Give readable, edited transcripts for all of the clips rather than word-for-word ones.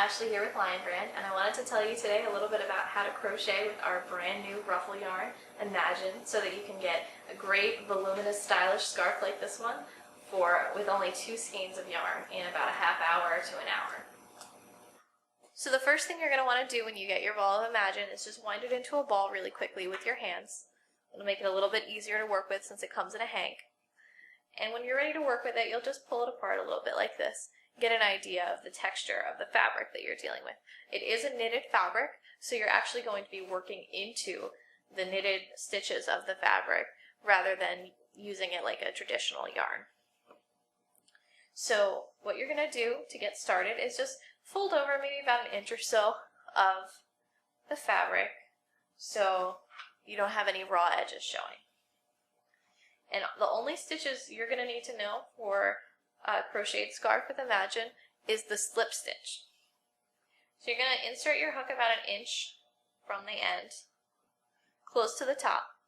Ashley here with Lion Brand, and I wanted to tell you today a little bit about how to crochet with our brand new ruffle yarn, Imagine, so that you can get a great voluminous stylish scarf like this one with only 2 skeins of yarn in about a half hour to an hour. So the first thing you're going to want to do when you get your ball of Imagine is just wind it into a ball really quickly with your hands. It'll make it a little bit easier to work with since it comes in a hank. And when you're ready to work with it, you'll just pull it apart a little bit like this. Get an idea of the texture of the fabric that you're dealing with. It is a knitted fabric, so you're actually going to be working into the knitted stitches of the fabric rather than using it like a traditional yarn. So what you're going to do to get started is just fold over maybe about an inch or so of the fabric so you don't have any raw edges showing. And the only stitches you're going to need to know for a crocheted scarf with Imagine is the slip stitch. So you're going to insert your hook about an inch from the end, close to the top,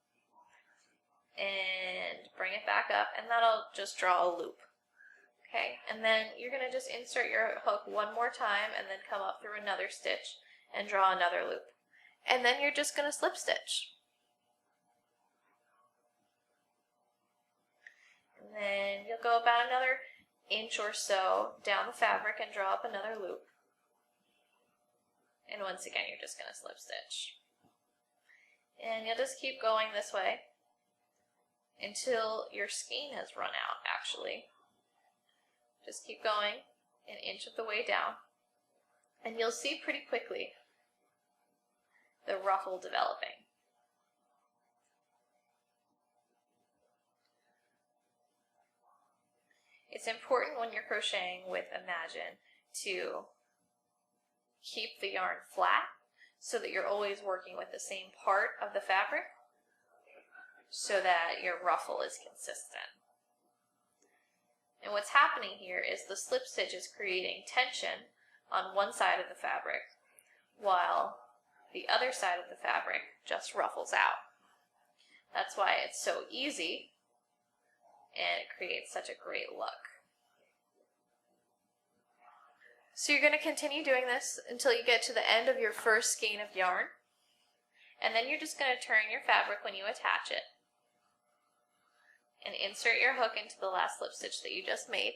and bring it back up, and that'll just draw a loop. Okay, and then you're going to just insert your hook one more time and then come up through another stitch and draw another loop. And then you're just going to slip stitch. And then you'll go about another inch or so down the fabric and draw up another loop. And once again, you're just going to slip stitch. And you'll just keep going this way until your skein has run out, actually. Just keep going an inch of the way down. And you'll see pretty quickly the ruffle developing. It's important when you're crocheting with Imagine to keep the yarn flat so that you're always working with the same part of the fabric so that your ruffle is consistent. And what's happening here is the slip stitch is creating tension on one side of the fabric while the other side of the fabric just ruffles out. That's why it's so easy and it creates such a great look. So you're going to continue doing this until you get to the end of your first skein of yarn, and then you're just going to turn your fabric when you attach it and insert your hook into the last slip stitch that you just made.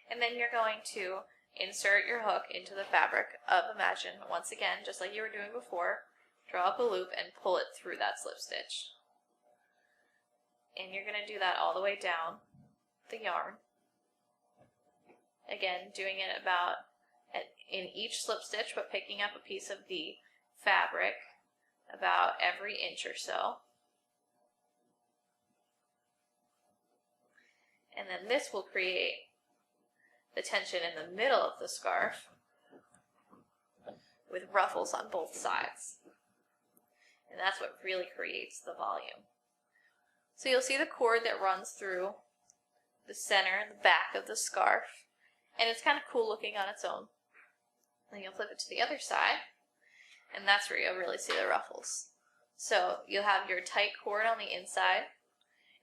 And then you're going to insert your hook into the fabric of Imagine once again, just like you were doing before. Draw up a loop and pull it through that slip stitch. And you're going to do that all the way down the yarn. Again, doing it about in each slip stitch, but picking up a piece of the fabric about every inch or so. And then this will create the tension in the middle of the scarf with ruffles on both sides. And that's what really creates the volume. So you'll see the cord that runs through the center and the back of the scarf, and it's kind of cool looking on its own. Then you'll flip it to the other side, and that's where you'll really see the ruffles. So you'll have your tight cord on the inside,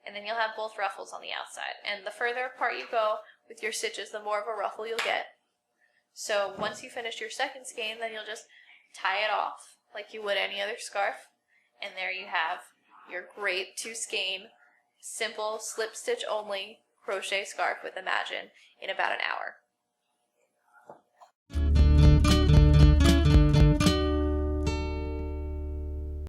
and then you'll have both ruffles on the outside. And the further apart you go with your stitches, the more of a ruffle you'll get. So once you finish your second skein, then you'll just tie it off like you would any other scarf. And there you have your great 2 skein, simple slip stitch only crochet scarf with Imagine in about an hour.